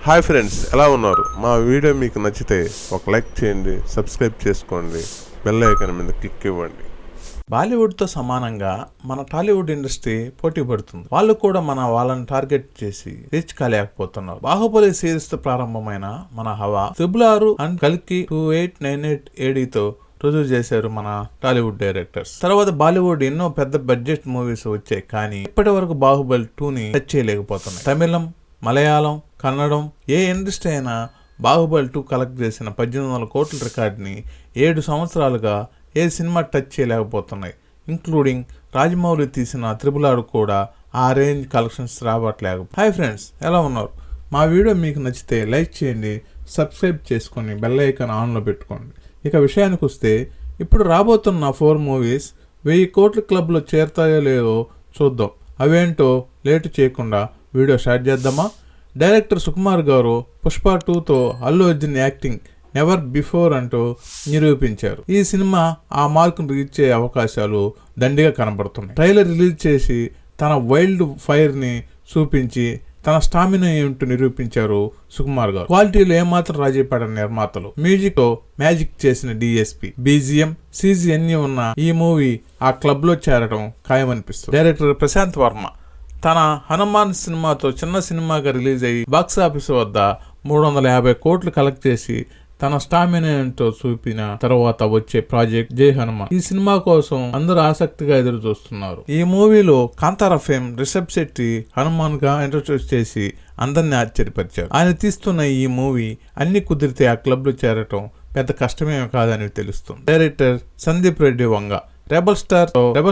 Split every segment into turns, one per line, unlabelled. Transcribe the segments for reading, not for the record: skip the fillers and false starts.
Hi friends, ఎలా ఉన్నారు? మా వీడియో మీకు నచ్చితే ఒక లైక్ చేయండి, సబ్స్క్రైబ్ చేసుకోండి, బెల్ ఐకాన్ మీద క్లిక్ ఇవ్వండి.
బాలీవుడ్తో సమానంగా మన టాలీవుడ్ ఇండస్ట్రీ పోటీ పడుతుంది. వాళ్ళు కూడా వాళ్ళని టార్గెట్ చేసి రీచ్ కాలేకపోతున్నారు. బాహుబలి సిరీస్ తో ప్రారంభమైన మన హవా RRR అండ్ కల్కి 2898 ADతో రుజువు చేశారు మన టాలీవుడ్ డైరెక్టర్స్. తర్వాత బాలీవుడ్ ఎన్నో పెద్ద బడ్జెట్ మూవీస్ వచ్చాయి, కానీ ఇప్పటి వరకు బాహుబలి 2ని టచ్ చేయలేకపోతున్నాయి. తమిళం, మలయాళం, కన్నడం ఏ ఇండస్ట్రీ అయినా బాహుబలి 2 కలెక్ట్ చేసిన 1800 కోట్ల రికార్డుని 7 సంవత్సరాలుగా ఏ సినిమా టచ్ చేయలేకపోతున్నాయి. ఇంక్లూడింగ్ రాజమౌళి తీసిన RRR కూడా ఆ రేంజ్ కలెక్షన్స్ రావట్లేదు. హాయ్ ఫ్రెండ్స్, ఎలా ఉన్నారు? మా వీడియో మీకు నచ్చితే లైక్ చేయండి, సబ్స్క్రైబ్ చేసుకొని బెల్ ఐకాన్ ఆన్లో పెట్టుకోండి. ఇక విషయానికి వస్తే, ఇప్పుడు రాబోతున్న 4 మూవీస్ 1000 కోట్ల క్లబ్లో చేరుతాయో లేదో చూద్దాం. అవేంటో లేటు చేయకుండా వీడియో స్టార్ట్ చేద్దామా? డైరెక్టర్ సుకుమార్ గారు పుష్ప 2తో Allu Arjun acting never before అంటూ నిరూపించారు. ఈ సినిమా ఆ మార్కును రీచ్ అయ్యే అవకాశాలు దండిగా కనబడుతున్నాయి. ట్రైలర్ రిలీజ్ చేసి తన వైల్డ్ ఫైర్ ని చూపించి తన స్టామినా ఏమిటో నిరూపించారు సుకుమార్ గారు. క్వాలిటీలో ఏమాత్రం రాజీ పడని నిర్మాతలు, మ్యూజిక్ తో మ్యాజిక్ చేసిన DSP, BGM, CG అన్ని ఉన్న ఈ మూవీ ఆ క్లబ్ లో చేరడం ఖాయమనిపిస్తుంది. డైరెక్టర్ ప్రశాంత్ వర్మ తన హనుమాన్ సినిమాతో చిన్న సినిమాగా రిలీజ్ అయ్యి బాక్సాఫీస్ వద్ద 350 కోట్లు కలెక్ట్ చేసి తన స్టామినా ఏంటో చూపిన తర్వాత వచ్చే ప్రాజెక్ట్ జై హనుమాన్. ఈ సినిమా కోసం అందరూ ఆసక్తిగా ఎదురు చూస్తున్నారు. ఈ మూవీలో కాంతారా ఫేమ్ రిషబ్ శెట్టి హనుమాన్ గా ఇంట్రొడ్యూస్ చేసి అందరినీ ఆశ్చర్యపరిచారు. ఆయన తీస్తున్న ఈ మూవీ అన్ని కుదిరితే ఆ క్లబ్ లో చేరటం పెద్ద కష్టమేమి కాదని తెలుస్తుంది. డైరెక్టర్ సందీప్ రెడ్డి వంగ రెబల్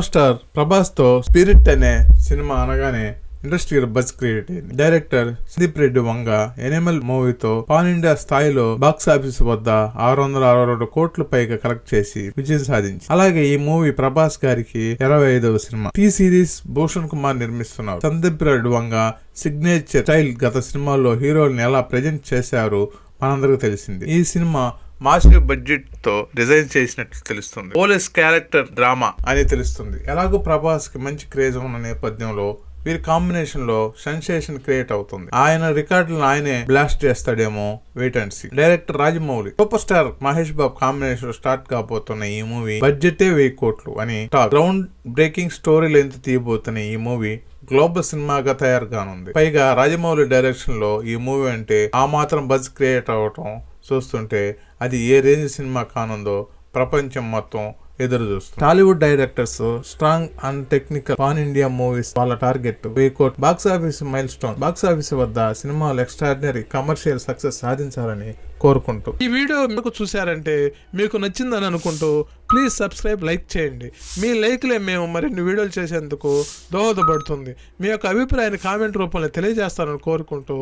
స్టార్ ప్రభాస్ తో స్పిరిట్ అనే సినిమా అనగానే ఇండస్ట్రీ బజ్ క్రియేట్ అయింది. డైరెక్టర్ సందీప్ రెడ్డి వంగ ఎనిమల్ మూవీతో పాన్ ఇండియా స్థాయిలో బాక్స్ ఆఫీస్ వద్ద 662 కోట్ల పైగా కలెక్ట్ చేసి విజయం సాధించి. అలాగే ఈ మూవీ ప్రభాస్ గారికి 25వ సినిమా. టీ సిరీస్ భూషణ్ కుమార్ నిర్మిస్తున్నారు. సందీప్ రెడ్డి వంగ సిగ్నేచర్ స్టైల్ గత సినిమాల్లో హీరోల్ని ఎలా ప్రజెంట్ చేశారు మనందరికీ తెలిసింది. ఈ సినిమా మాసివ్ బడ్జెట్ తో డిజైన్ చేసినట్లు తెలుస్తుంది. పోలీస్ క్యారెక్టర్ డ్రామా అని తెలుస్తుంది. ఎలాగో ప్రభాస్ కి మంచి క్రేజ్ ఉన్న నేపథ్యంలో వీరి కాంబినేషన్ లో సెన్సేషన్ క్రియేట్ అవుతుంది. ఆయన రికార్డులను ఆయనే బ్లాస్ట్ చేస్తాడేమో, wait and see. Director Rajamouli super star Mahesh Babu combination start కాబోతున్న ఈ మూవీ బడ్జెటే 1000 కోట్లు అని talk. Ground breaking story length తీయబోతున్న ఈ మూవీ గ్లోబల్ సినిమాగా తయారు కానుంది. పైగా రాజమౌళి డైరెక్షన్ లో ఈ మూవీ అంటే ఆ మాత్రం బజ్ క్రియేట్ అవటం చూస్తుంటే అది ఏ రేంజ్ సినిమా కానుందో ప్రపంచం మొత్తం ఎదురు చూస్తుంది. Tollywood directors strong and technical pan India movies వాళ్ళ టార్గెట్ 1000 కోట్లు box office mile stone. Box office వద్ద సినిమాలు ఎక్స్ట్రాడినరీ కమర్షియల్ సక్సెస్ సాధించాలని కోరుకుంటూ ఈ వీడియో మీకు చూసారంటే మీకు నచ్చిందని అనుకుంటూ ప్లీజ్ సబ్స్క్రైబ్, లైక్ చేయండి. మీ లైక్లే మేము మరిన్ని వీడియోలు చేసేందుకు దోహదపడుతుంది. మీ యొక్క అభిప్రాయాన్ని కామెంట్ రూపంలో తెలియజేస్తారని కోరుకుంటూ